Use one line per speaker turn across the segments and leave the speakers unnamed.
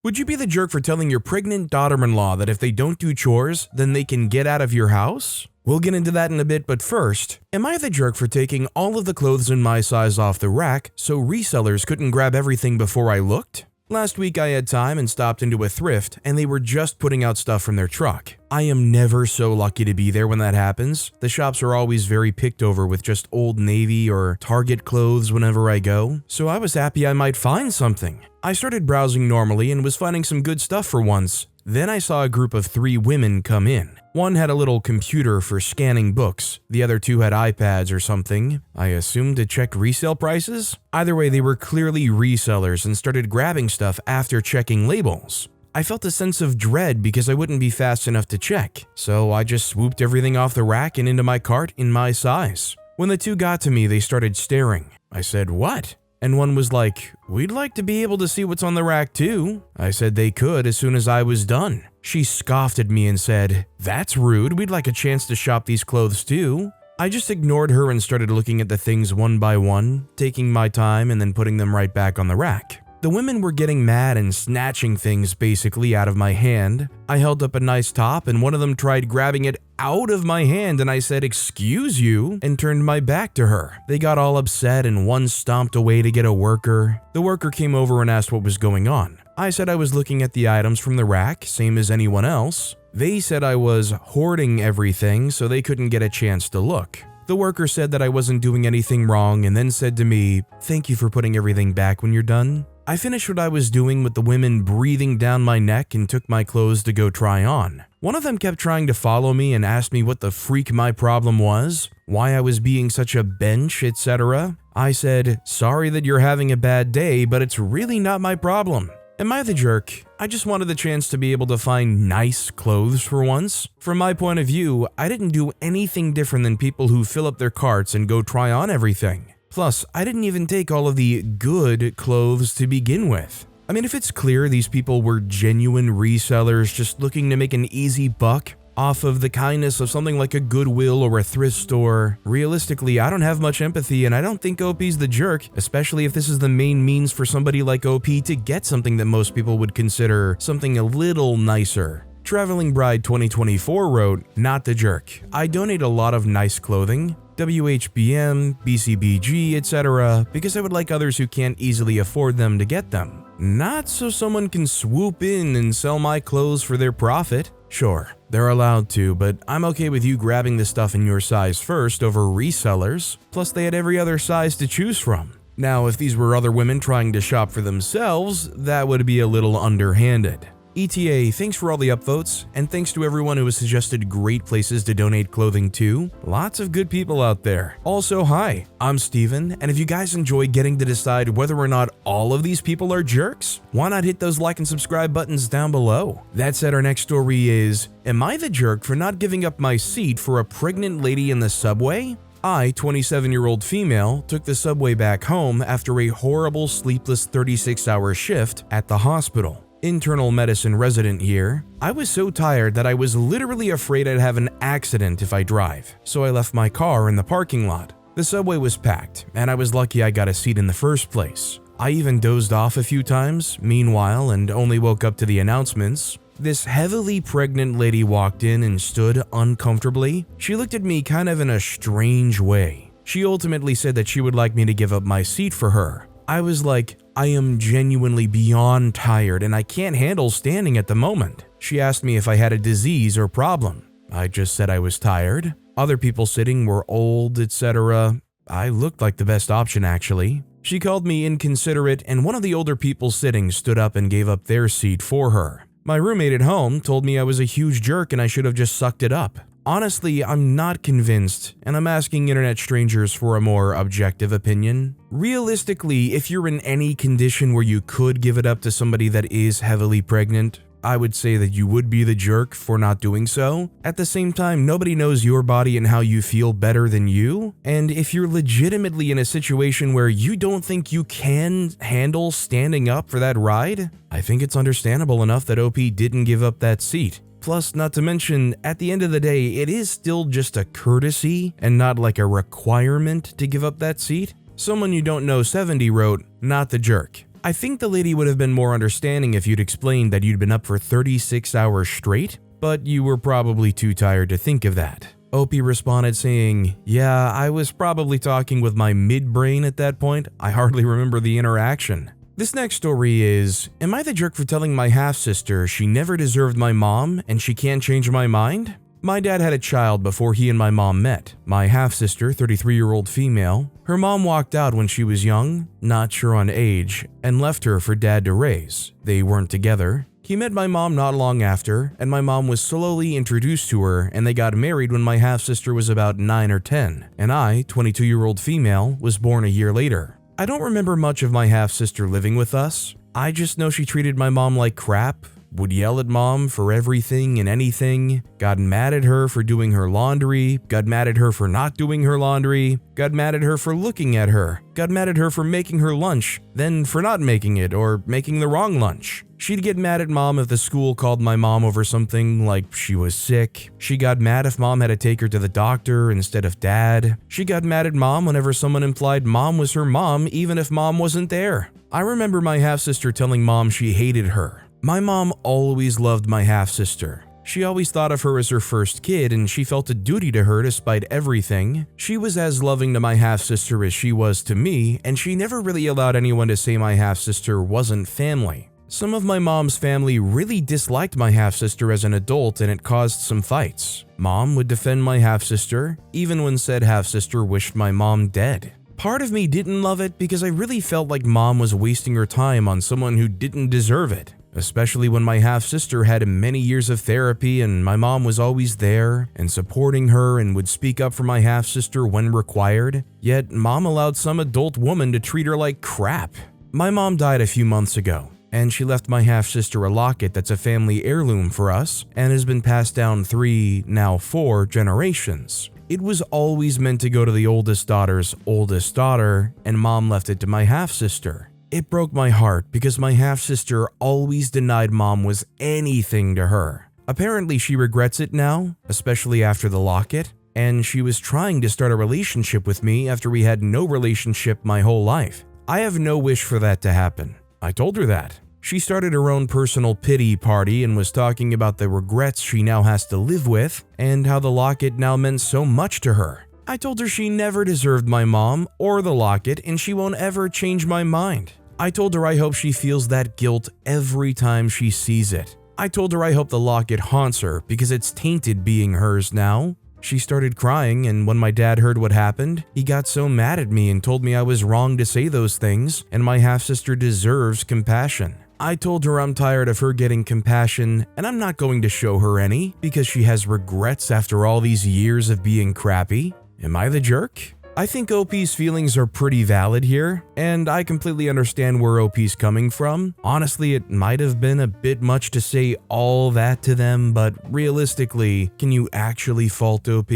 Would you be the jerk for telling your pregnant daughter-in-law that if they don't do chores, then they can get out of your house? We'll get into that in a bit, but first, am I the jerk for taking all of the clothes in my size off the rack so resellers couldn't grab everything before I looked? Last week I had time and stopped into a thrift and they were just putting out stuff from their truck. I am never so lucky to be there when that happens. The shops are always very picked over with just Old Navy or Target clothes whenever I go, so I was happy I might find something. I started browsing normally and was finding some good stuff for once. Then I saw a group of 3 women come in. One had a little computer for scanning books, the other 2 had iPads or something, I assumed to check resale prices? Either way, they were clearly resellers and started grabbing stuff after checking labels. I felt a sense of dread because I wouldn't be fast enough to check, so I just swooped everything off the rack and into my cart in my size. When the 2 got to me, they started staring. I said, "What?" And one was like, "We'd like to be able to see what's on the rack too." I said they could as soon as I was done. She scoffed at me and said, "That's rude, we'd like a chance to shop these clothes too." I just ignored her and started looking at the things one by one, taking my time and then putting them right back on the rack. The women were getting mad and snatching things basically out of my hand. I held up a nice top and one of them tried grabbing it out of my hand and I said, "Excuse you," and turned my back to her. They got all upset and one stomped away to get a worker. The worker came over and asked what was going on. I said I was looking at the items from the rack, same as anyone else. They said I was hoarding everything so they couldn't get a chance to look. The worker said that I wasn't doing anything wrong and then said to me, "Thank you for putting everything back when you're done." I finished what I was doing with the women breathing down my neck and took my clothes to go try on. One of them kept trying to follow me and asked me what the freak my problem was, why I was being such a bench, etc. I said, "Sorry that you're having a bad day, but it's really not my problem." Am I the jerk? I just wanted the chance to be able to find nice clothes for once. From my point of view, I didn't do anything different than people who fill up their carts and go try on everything. Plus, I didn't even take all of the good clothes to begin with. I mean, if it's clear these people were genuine resellers just looking to make an easy buck off of the kindness of something like a Goodwill or a thrift store, realistically, I don't have much empathy and I don't think OP's the jerk, especially if this is the main means for somebody like OP to get something that most people would consider something a little nicer. Traveling Bride 2024 wrote, "Not the jerk. I donate a lot of nice clothing, WHBM, BCBG, etc., because I would like others who can't easily afford them to get them. Not so someone can swoop in and sell my clothes for their profit. Sure, they're allowed to, but I'm okay with you grabbing the stuff in your size first over resellers, plus they had every other size to choose from. Now, if these were other women trying to shop for themselves, that would be a little underhanded." ETA, thanks for all the upvotes, and thanks to everyone who has suggested great places to donate clothing to. Lots of good people out there. Also, hi, I'm Steven, and if you guys enjoy getting to decide whether or not all of these people are jerks, why not hit those like and subscribe buttons down below? That said, our next story is, am I the jerk for not giving up my seat for a pregnant lady in the subway? I, 27-year-old female, took the subway back home after a horrible sleepless 36-hour shift at the hospital. Internal medicine resident here. I was so tired that I was literally afraid I'd have an accident if I drive, so I left my car in the parking lot. The subway was packed, and I was lucky I got a seat in the first place. I even dozed off a few times, meanwhile, and only woke up to the announcements. This heavily pregnant lady walked in and stood uncomfortably. She looked at me kind of in a strange way. She ultimately said that she would like me to give up my seat for her. I was like, I am genuinely beyond tired and I can't handle standing at the moment. She asked me if I had a disease or problem. I just said I was tired. Other people sitting were old, etc. I looked like the best option actually. She called me inconsiderate and one of the older people sitting stood up and gave up their seat for her. My roommate at home told me I was a huge jerk and I should have just sucked it up. Honestly, I'm not convinced, and I'm asking internet strangers for a more objective opinion. Realistically, if you're in any condition where you could give it up to somebody that is heavily pregnant, I would say that you would be the jerk for not doing so. At the same time, nobody knows your body and how you feel better than you, and if you're legitimately in a situation where you don't think you can handle standing up for that ride, I think it's understandable enough that OP didn't give up that seat. Plus, not to mention, at the end of the day, it is still just a courtesy and not like a requirement to give up that seat. Someone you don't know 70 wrote, "Not the jerk. I think the lady would have been more understanding if you'd explained that you'd been up for 36 hours straight, but you were probably too tired to think of that. Opie responded saying, "Yeah, I was probably talking with my midbrain at that point. I hardly remember the interaction." This next story is, am I the jerk for telling my half-sister she never deserved my mom and she can't change my mind? My dad had a child before he and my mom met. My half-sister, 33-year-old female, her mom walked out when she was young, not sure on age, and left her for dad to raise. They weren't together. He met my mom not long after, and my mom was slowly introduced to her, and they got married when my half-sister was about 9 or 10, and I, 22-year-old female, was born a year later. I don't remember much of my half-sister living with us. I just know she treated my mom like crap, would yell at mom for everything and anything, got mad at her for doing her laundry, got mad at her for not doing her laundry, got mad at her for looking at her, got mad at her for making her lunch, then for not making it or making the wrong lunch. She'd get mad at mom if the school called my mom over something like she was sick. She got mad if mom had to take her to the doctor instead of dad. She got mad at mom whenever someone implied mom was her mom even if mom wasn't there. I remember my half-sister telling mom she hated her. My mom always loved my half-sister. She always thought of her as her first kid and she felt a duty to her despite everything. She was as loving to my half-sister as she was to me, and she never really allowed anyone to say my half-sister wasn't family. Some of my mom's family really disliked my half-sister as an adult and it caused some fights. Mom would defend my half-sister, even when said half-sister wished my mom dead. Part of me didn't love it because I really felt like mom was wasting her time on someone who didn't deserve it. Especially when my half-sister had many years of therapy and my mom was always there and supporting her and would speak up for my half-sister when required. Yet mom allowed some adult woman to treat her like crap. My mom died a few months ago, and she left my half-sister a locket that's a family heirloom for us and has been passed down 3, now 4 generations. It was always meant to go to the oldest daughter's oldest daughter, and mom left it to my half-sister. It broke my heart because my half-sister always denied mom was anything to her. Apparently she regrets it now, especially after the locket, and she was trying to start a relationship with me after we had no relationship my whole life. I have no wish for that to happen. I told her that. She started her own personal pity party and was talking about the regrets she now has to live with and how the locket now meant so much to her. I told her she never deserved my mom or the locket and she won't ever change my mind. I told her I hope she feels that guilt every time she sees it. I told her I hope the locket haunts her because it's tainted being hers now. She started crying, and when my dad heard what happened, he got so mad at me and told me I was wrong to say those things and my half-sister deserves compassion. I told her I'm tired of her getting compassion and I'm not going to show her any because she has regrets after all these years of being crappy. Am I the jerk? I think OP's feelings are pretty valid here, and I completely understand where OP's coming from. Honestly, it might have been a bit much to say all that to them, but realistically, can you actually fault OP?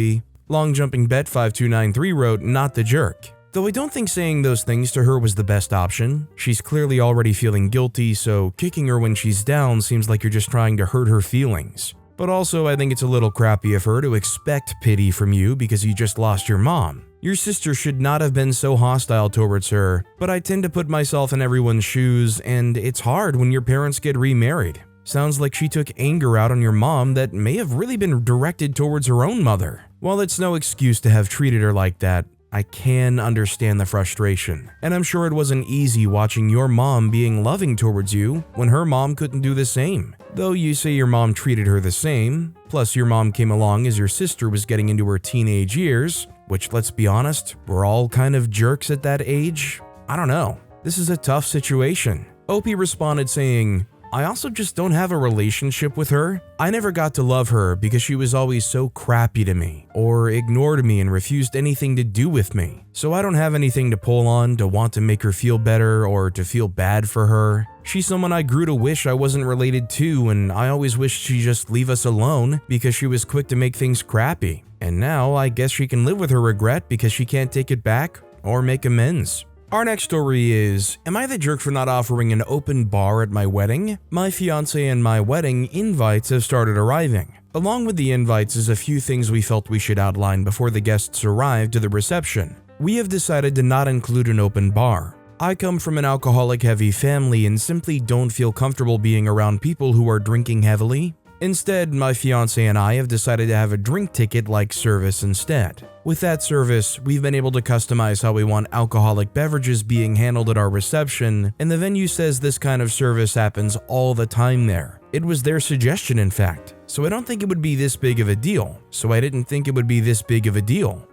Long Jumping Bet 5293 wrote, "Not the jerk." Though I don't think saying those things to her was the best option. She's clearly already feeling guilty, so kicking her when she's down seems like you're just trying to hurt her feelings. But also, I think it's a little crappy of her to expect pity from you because you just lost your mom. Your sister should not have been so hostile towards her, but I tend to put myself in everyone's shoes, and it's hard when your parents get remarried. Sounds like she took anger out on your mom that may have really been directed towards her own mother. While it's no excuse to have treated her like that, I can understand the frustration, and I'm sure it wasn't easy watching your mom being loving towards you when her mom couldn't do the same. Though you say your mom treated her the same, plus your mom came along as your sister was getting into her teenage years, which, let's be honest, we're all kind of jerks at that age. I don't know. This is a tough situation. OP responded saying, "I also just don't have a relationship with her. I never got to love her because she was always so crappy to me, or ignored me and refused anything to do with me. So I don't have anything to pull on to want to make her feel better or to feel bad for her. She's someone I grew to wish I wasn't related to, and I always wished she'd just leave us alone because she was quick to make things crappy. And now I guess she can live with her regret because she can't take it back or make amends." Our next story is, am I the jerk for not offering an open bar at my wedding? My fiance and my wedding invites have started arriving. Along with the invites is a few things we felt we should outline before the guests arrive to the reception. We have decided to not include an open bar. I come from an alcoholic-heavy family and simply don't feel comfortable being around people who are drinking heavily. Instead, my fiance and I have decided to have a drink ticket-like service instead. With that service, we've been able to customize how we want alcoholic beverages being handled at our reception, and the venue says this kind of service happens all the time there. It was their suggestion, in fact. So I don't think it would be this big of a deal.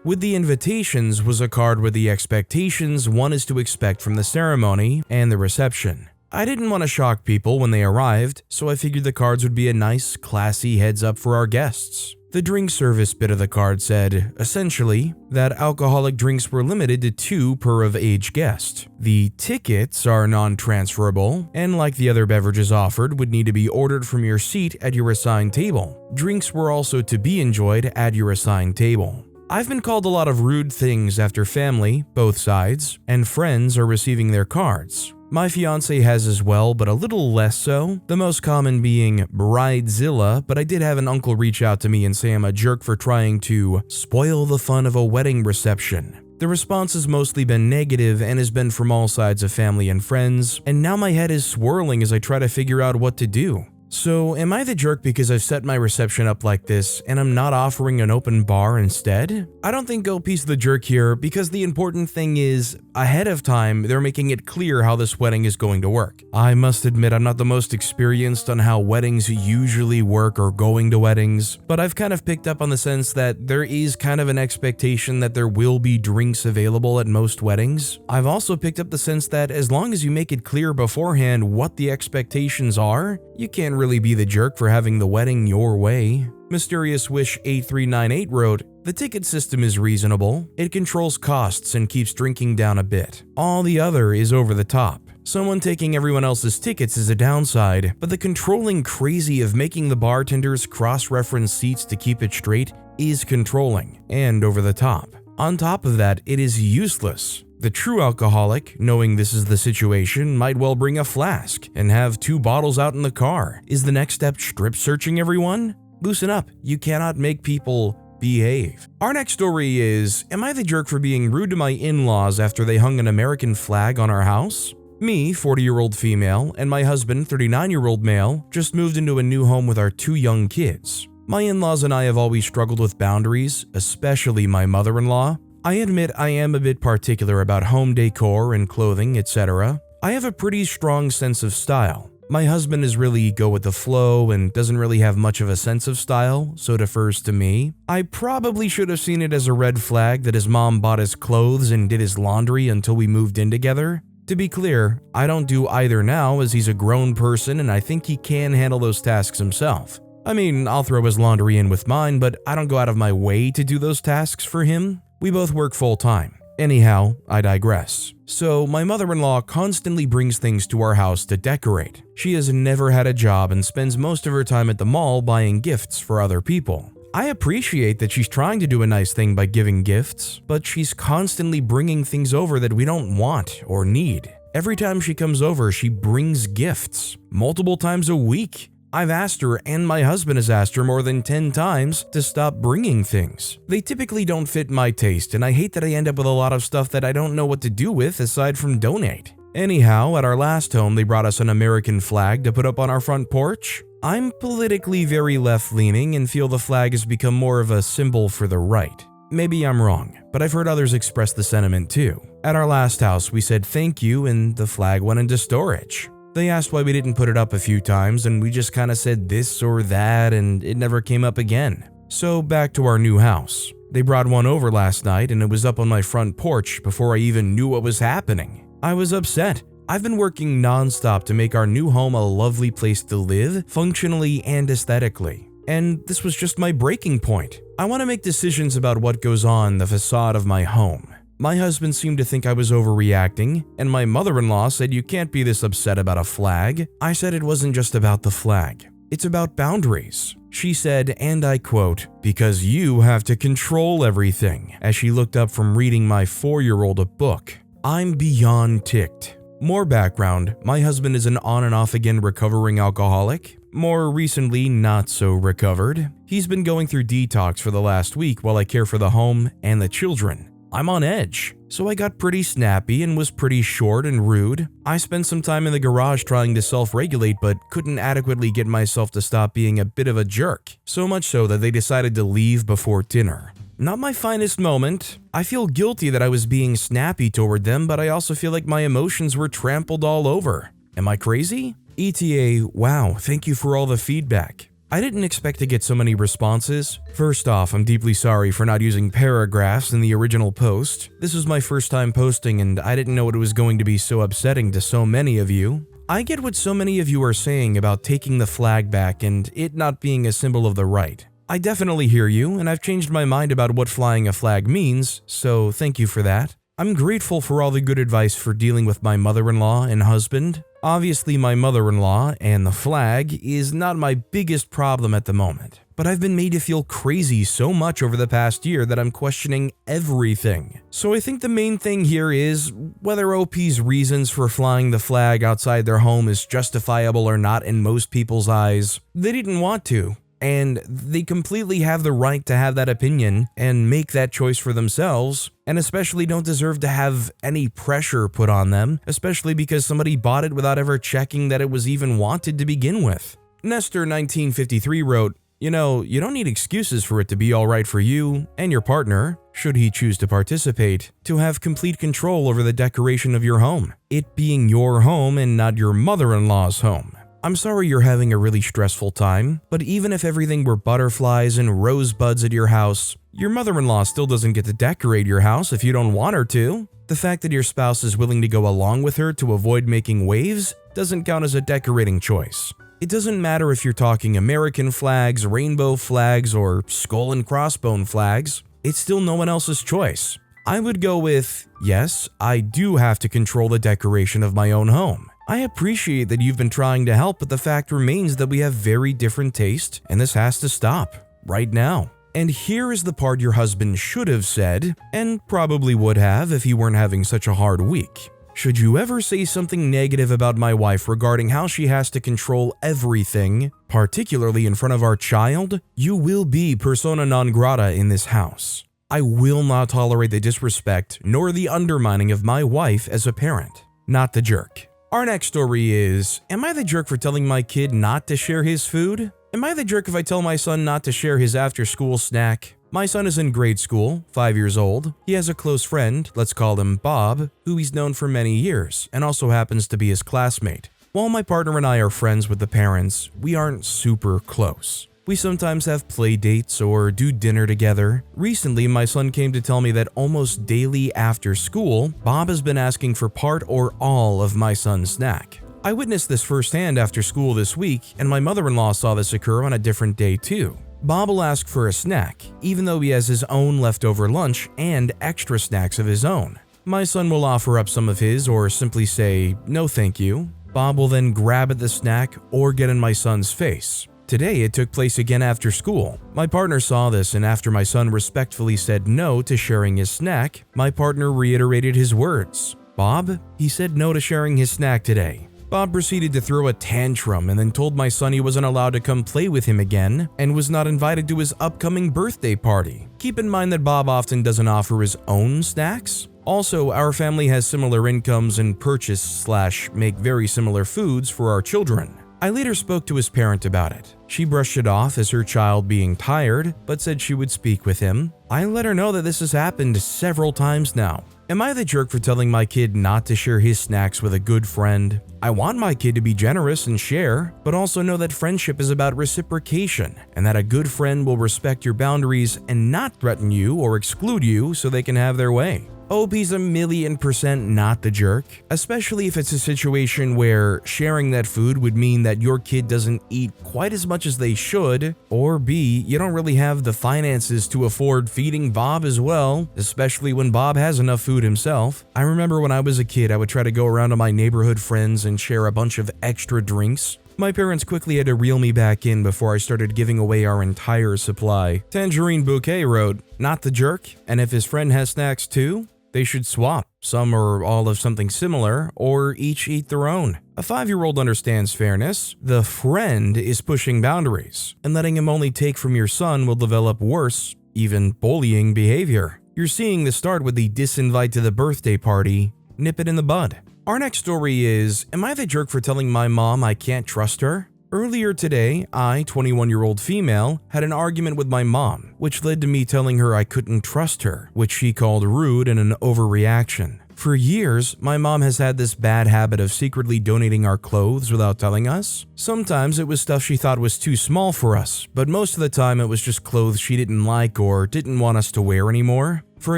With the invitations was a card with the expectations one is to expect from the ceremony and the reception. I didn't want to shock people when they arrived, so I figured the cards would be a nice, classy heads up for our guests. The drink service bit of the card said, essentially, that alcoholic drinks were limited to 2 per of age guest. The tickets are non-transferable, and like the other beverages offered, would need to be ordered from your seat at your assigned table. Drinks were also to be enjoyed at your assigned table. I've been called a lot of rude things after family, both sides, and friends are receiving their cards. My fiance has as well, but a little less so, the most common being bridezilla, but I did have an uncle reach out to me and say I'm a jerk for trying to spoil the fun of a wedding reception. The response has mostly been negative and has been from all sides of family and friends, and now my head is swirling as I try to figure out what to do. So, am I the jerk because I've set my reception up like this and I'm not offering an open bar instead? I don't think Gopi's the jerk here because the important thing is, ahead of time, they're making it clear how this wedding is going to work. I must admit I'm not the most experienced on how weddings usually work or going to weddings, but I've kind of picked up on the sense that there is kind of an expectation that there will be drinks available at most weddings. I've also picked up the sense that as long as you make it clear beforehand what the expectations are, you can't really be the jerk for having the wedding your way. Mysterious Wish 8398 wrote, "The ticket system is reasonable. It controls costs and keeps drinking down a bit. All the other is over the top. Someone taking everyone else's tickets is a downside, but the controlling crazy of making the bartenders cross-reference seats to keep it straight is controlling and over the top. On top of that, it is useless. The true alcoholic, knowing this is the situation, might well bring a flask and have 2 bottles out in the car. Is the next step strip searching everyone? Loosen up, you cannot make people behave." Our next story is, am I the jerk for being rude to my in-laws after they hung an American flag on our house? Me, 40-year-old female, and my husband, 39-year-old male, just moved into a new home with our 2 young kids. My in-laws and I have always struggled with boundaries, especially my mother-in-law. I admit I am a bit particular about home decor and clothing, etc. I have a pretty strong sense of style. My husband is really go with the flow and doesn't really have much of a sense of style, so defers to me. I probably should have seen it as a red flag that his mom bought his clothes and did his laundry until we moved in together. To be clear, I don't do either now as he's a grown person and I think he can handle those tasks himself. I mean, I'll throw his laundry in with mine, but I don't go out of my way to do those tasks for him. We both work full-time. Anyhow, I digress. So, my mother-in-law constantly brings things to our house to decorate. She has never had a job and spends most of her time at the mall buying gifts for other people. I appreciate that she's trying to do a nice thing by giving gifts, but she's constantly bringing things over that we don't want or need. Every time she comes over, she brings gifts, multiple times a week. I've asked her, and my husband has asked her more than 10 times to stop bringing things. They typically don't fit my taste, and I hate that I end up with a lot of stuff that I don't know what to do with aside from donate. Anyhow, at our last home, they brought us an American flag to put up on our front porch. I'm politically very left-leaning and feel the flag has become more of a symbol for the right. Maybe I'm wrong, but I've heard others express the sentiment too. At our last house, we said thank you, and the flag went into storage. They asked why we didn't put it up a few times, and we just kind of said this or that, and it never came up again. So back to our new house. They brought one over last night, and it was up on my front porch before I even knew what was happening. I was upset. I've been working non-stop to make our new home a lovely place to live, functionally and aesthetically. And this was just my breaking point. I want to make decisions about what goes on the facade of my home. My husband seemed to think I was overreacting, and my mother-in-law said you can't be this upset about a flag. I said it wasn't just about the flag. It's about boundaries. She said, and I quote, "Because you have to control everything," as she looked up from reading my 4-year-old a book. I'm beyond ticked. More background, my husband is an on and off again recovering alcoholic. More recently, not so recovered. He's been going through detox for the last week while I care for the home and the children. I'm on edge. So I got pretty snappy and was pretty short and rude. I spent some time in the garage trying to self-regulate but couldn't adequately get myself to stop being a bit of a jerk, so much so that they decided to leave before dinner. Not my finest moment. I feel guilty that I was being snappy toward them, but I also feel like my emotions were trampled all over. Am I crazy? ETA, wow, thank you for all the feedback. I didn't expect to get so many responses. First off, I'm deeply sorry for not using paragraphs in the original post. This was my first time posting and I didn't know it was going to be so upsetting to so many of you. I get what so many of you are saying about taking the flag back and it not being a symbol of the right. I definitely hear you, and I've changed my mind about what flying a flag means, so thank you for that. I'm grateful for all the good advice for dealing with my mother-in-law and husband. Obviously, my mother-in-law and the flag is not my biggest problem at the moment, but I've been made to feel crazy so much over the past year that I'm questioning everything. So I think the main thing here is whether OP's reasons for flying the flag outside their home is justifiable or not in most people's eyes. They didn't want to. And they completely have the right to have that opinion and make that choice for themselves, and especially don't deserve to have any pressure put on them, especially because somebody bought it without ever checking that it was even wanted to begin with. Nestor 1953 wrote, you don't need excuses for it to be alright for you and your partner, should he choose to participate, to have complete control over the decoration of your home, it being your home and not your mother-in-law's home. I'm sorry you're having a really stressful time, but even if everything were butterflies and rosebuds at your house, your mother-in-law still doesn't get to decorate your house if you don't want her to. The fact that your spouse is willing to go along with her to avoid making waves doesn't count as a decorating choice. It doesn't matter if you're talking American flags, rainbow flags, or skull and crossbone flags, it's still no one else's choice. I would go with, yes, I do have to control the decoration of my own home. I appreciate that you've been trying to help, but the fact remains that we have very different taste, and this has to stop, right now. And here is the part your husband should have said, and probably would have if he weren't having such a hard week. Should you ever say something negative about my wife regarding how she has to control everything, particularly in front of our child, you will be persona non grata in this house. I will not tolerate the disrespect nor the undermining of my wife as a parent. Not the jerk. Our next story is, am I the jerk for telling my kid not to share his food? Am I the jerk if I tell my son not to share his after-school snack? My son is in grade school, 5 years old. He has a close friend, let's call him Bob, who he's known for many years, and also happens to be his classmate. While my partner and I are friends with the parents, we aren't super close. We sometimes have play dates or do dinner together. Recently, my son came to tell me that almost daily after school, Bob has been asking for part or all of my son's snack. I witnessed this firsthand after school this week, and my mother-in-law saw this occur on a different day too. Bob will ask for a snack, even though he has his own leftover lunch and extra snacks of his own. My son will offer up some of his or simply say, no thank you. Bob will then grab at the snack or get in my son's face. Today, it took place again after school. My partner saw this, and after my son respectfully said no to sharing his snack, my partner reiterated his words. Bob, he said no to sharing his snack today. Bob proceeded to throw a tantrum and then told my son he wasn't allowed to come play with him again and was not invited to his upcoming birthday party. Keep in mind that Bob often doesn't offer his own snacks. Also, our family has similar incomes and purchase/make very similar foods for our children. I later spoke to his parent about it. She brushed it off as her child being tired, but said she would speak with him. I let her know that this has happened several times now. Am I the jerk for telling my kid not to share his snacks with a good friend? I want my kid to be generous and share, but also know that friendship is about reciprocation, and that a good friend will respect your boundaries and not threaten you or exclude you so they can have their way. OP's 1,000,000% not the jerk, especially if it's a situation where sharing that food would mean that your kid doesn't eat quite as much as they should, or B, you don't really have the finances to afford feeding Bob as well, especially when Bob has enough food himself. I remember when I was a kid, I would try to go around to my neighborhood friends and share a bunch of extra drinks. My parents quickly had to reel me back in before I started giving away our entire supply. Tangerine Bouquet wrote, not the jerk, and if his friend has snacks too, they should swap, some or all of something similar, or each eat their own. A 5-year-old understands fairness. The friend is pushing boundaries, and letting him only take from your son will develop worse, even bullying behavior. You're seeing the start with the disinvite to the birthday party. Nip it in the bud. Our next story is, am I the jerk for telling my mom I can't trust her? Earlier today, I, 21-year-old female, had an argument with my mom, which led to me telling her I couldn't trust her, which she called rude and an overreaction. For years, my mom has had this bad habit of secretly donating our clothes without telling us. Sometimes it was stuff she thought was too small for us, but most of the time it was just clothes she didn't like or didn't want us to wear anymore. For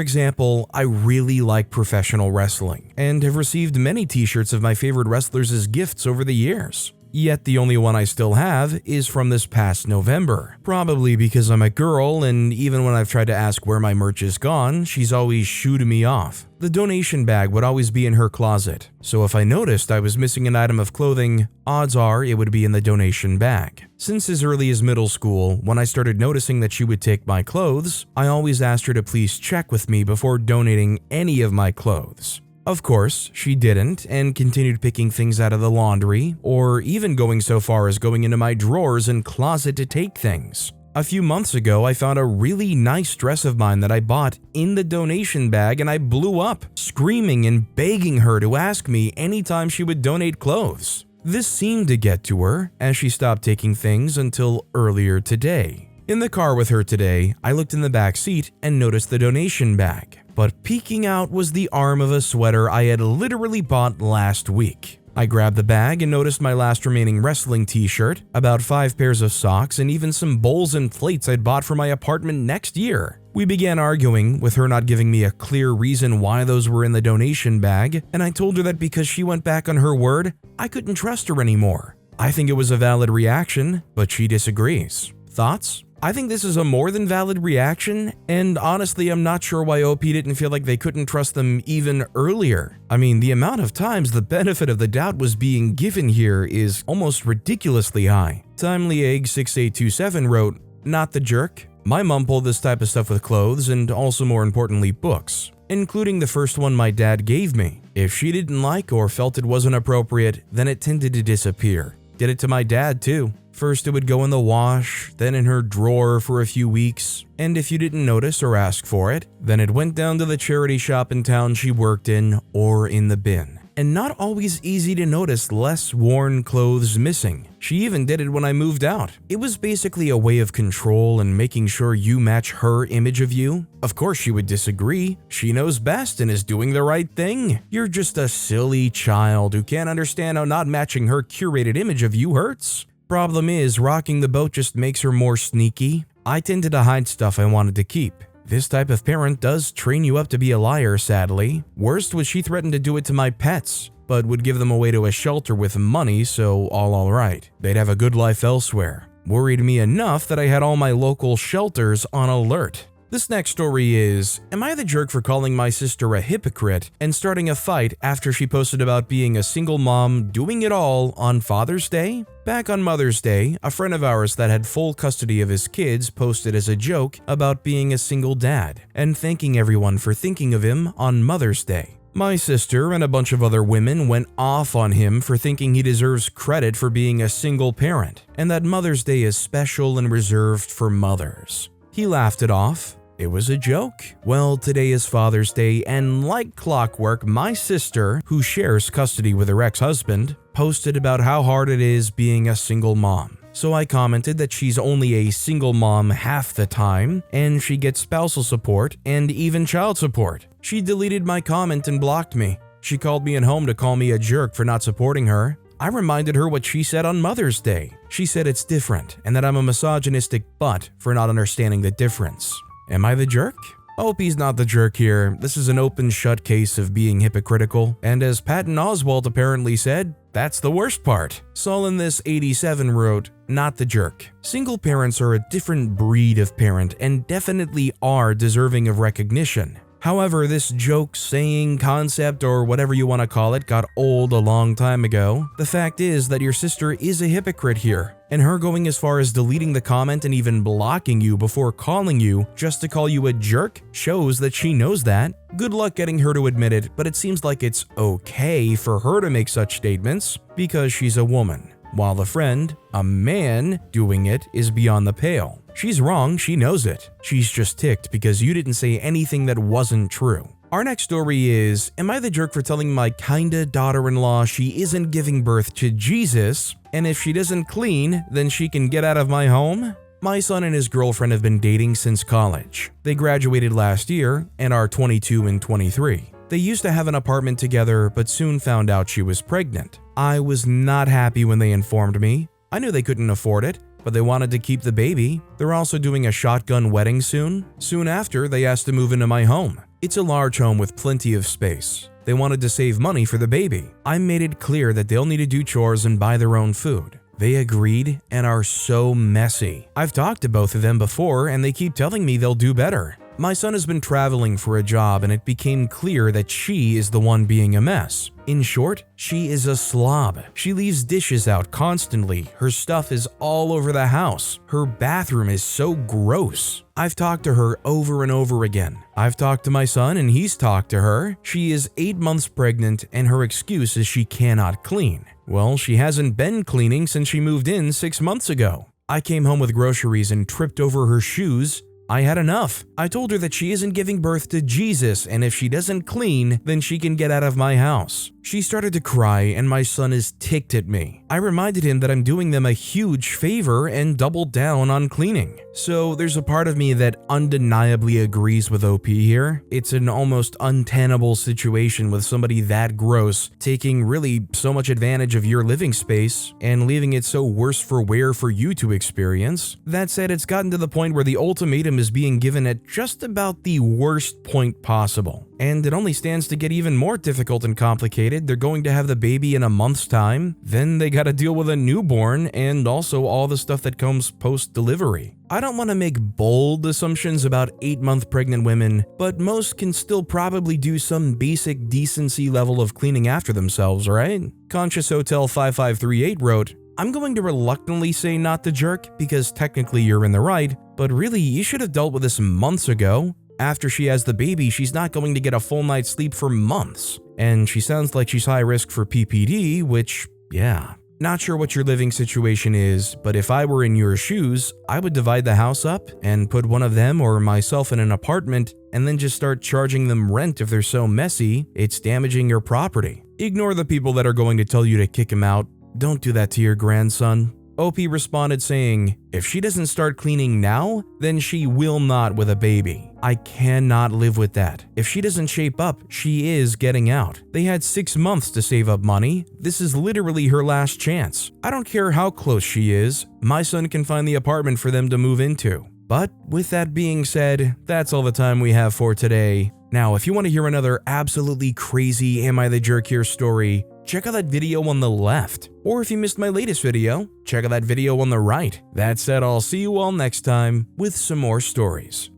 example, I really like professional wrestling and have received many t-shirts of my favorite wrestlers as gifts over the years. Yet the only one I still have is from this past November. Probably because I'm a girl, and even when I've tried to ask where my merch is gone, she's always shooed me off. The donation bag would always be in her closet, so if I noticed I was missing an item of clothing, odds are it would be in the donation bag. Since as early as middle school, when I started noticing that she would take my clothes, I always asked her to please check with me before donating any of my clothes. Of course, she didn't and continued picking things out of the laundry, or even going so far as going into my drawers and closet to take things. A few months ago, I found a really nice dress of mine that I bought in the donation bag and I blew up, screaming and begging her to ask me anytime she would donate clothes. This seemed to get to her as she stopped taking things until earlier today. In the car with her today, I looked in the back seat and noticed the donation bag. But peeking out was the arm of a sweater I had literally bought last week. I grabbed the bag and noticed my last remaining wrestling t-shirt, about 5 pairs of socks, and even some bowls and plates I'd bought for my apartment next year. We began arguing, with her not giving me a clear reason why those were in the donation bag, and I told her that because she went back on her word, I couldn't trust her anymore. I think it was a valid reaction, but she disagrees. Thoughts? I think this is a more than valid reaction, and honestly I'm not sure why OP didn't feel like they couldn't trust them even earlier. I mean, the amount of times the benefit of the doubt was being given here is almost ridiculously high. TimelyEgg6827 wrote, "Not the jerk. My mom pulled this type of stuff with clothes and also more importantly books, including the first one my dad gave me. If she didn't like or felt it wasn't appropriate, then it tended to disappear. Did it to my dad too. First it would go in the wash, then in her drawer for a few weeks, and if you didn't notice or ask for it, then it went down to the charity shop in town she worked in or in the bin. And not always easy to notice less worn clothes missing. She even did it when I moved out. It was basically a way of control and making sure you match her image of you. Of course she would disagree. She knows best and is doing the right thing. You're just a silly child who can't understand how not matching her curated image of you hurts. Problem is, rocking the boat just makes her more sneaky. I tended to hide stuff I wanted to keep. This type of parent does train you up to be a liar, sadly. Worst was she threatened to do it to my pets, but would give them away to a shelter with money, so all right. They'd have a good life elsewhere. Worried me enough that I had all my local shelters on alert. This next story is, am I the jerk for calling my sister a hypocrite and starting a fight after she posted about being a single mom doing it all on Father's Day? Back on Mother's Day, a friend of ours that had full custody of his kids posted as a joke about being a single dad and thanking everyone for thinking of him on Mother's Day. My sister and a bunch of other women went off on him for thinking he deserves credit for being a single parent and that Mother's Day is special and reserved for mothers. He laughed it off. It was a joke. Well, today is Father's Day, and like clockwork, my sister, who shares custody with her ex-husband, posted about how hard it is being a single mom. So I commented that she's only a single mom half the time, and she gets spousal support and even child support. She deleted my comment and blocked me. She called me at home to call me a jerk for not supporting her. I reminded her what she said on Mother's Day. She said it's different, and that I'm a misogynistic butt for not understanding the difference. Am I the jerk? OP's not the jerk here. This is an open-shut case of being hypocritical, and as Patton Oswalt apparently said, that's the worst part. Solin this 87 wrote, not the jerk. Single parents are a different breed of parent and definitely are deserving of recognition. However, this joke, saying, concept, or whatever you want to call it got old a long time ago. The fact is that your sister is a hypocrite here, and her going as far as deleting the comment and even blocking you before calling you just to call you a jerk shows that she knows that. Good luck getting her to admit it, but it seems like it's okay for her to make such statements because she's a woman, while the friend, a man, doing it is beyond the pale. She's wrong, she knows it. She's just ticked because you didn't say anything that wasn't true. Our next story is, am I the jerk for telling my kinda daughter-in-law she isn't giving birth to Jesus, and if she doesn't clean, then she can get out of my home? My son and his girlfriend have been dating since college. They graduated last year and are 22 and 23. They used to have an apartment together, but soon found out she was pregnant. I was not happy when they informed me. I knew they couldn't afford it, but they wanted to keep the baby. They're also doing a shotgun wedding soon. Soon after, they asked to move into my home. It's a large home with plenty of space. They wanted to save money for the baby. I made it clear that they'll need to do chores and buy their own food. They agreed and are so messy. I've talked to both of them before and they keep telling me they'll do better. My son has been traveling for a job and it became clear that she is the one being a mess. In short, she is a slob. She leaves dishes out constantly. Her stuff is all over the house. Her bathroom is so gross. I've talked to her over and over again. I've talked to my son and he's talked to her. She is 8 months pregnant and her excuse is she cannot clean. Well, she hasn't been cleaning since she moved in 6 months ago. I came home with groceries and tripped over her shoes. I had enough. I told her that she isn't giving birth to Jesus and if she doesn't clean, then she can get out of my house. She started to cry and my son is ticked at me. I reminded him that I'm doing them a huge favor and doubled down on cleaning. So there's a part of me that undeniably agrees with OP here. It's an almost untenable situation with somebody that gross taking really so much advantage of your living space and leaving it so worse for wear for you to experience. That said, it's gotten to the point where the ultimatum is being given at just about the worst point possible. And it only stands to get even more difficult and complicated. They're going to have the baby in a month's time, then they gotta deal with a newborn and also all the stuff that comes post-delivery. I don't want to make bold assumptions about 8-month pregnant women, but most can still probably do some basic decency level of cleaning after themselves, right? Conscious Hotel 5538 wrote, I'm going to reluctantly say not the jerk because technically you're in the right, but really you should have dealt with this months ago. After she has the baby, she's not going to get a full night's sleep for months. And she sounds like she's high risk for PPD, which, yeah. Not sure what your living situation is, but if I were in your shoes, I would divide the house up and put one of them or myself in an apartment and then just start charging them rent if they're so messy, it's damaging your property. Ignore the people that are going to tell you to kick him out. Don't do that to your grandson. OP responded saying, if she doesn't start cleaning now, then she will not with a baby. I cannot live with that. If she doesn't shape up, she is getting out. They had 6 months to save up money. This is literally her last chance. I don't care how close she is. My son can find the apartment for them to move into. But with that being said, that's all the time we have for today. Now, if you want to hear another absolutely crazy Am I the Jerk Here story, check out that video on the left. Or if you missed my latest video, check out that video on the right. That said, I'll see you all next time with some more stories.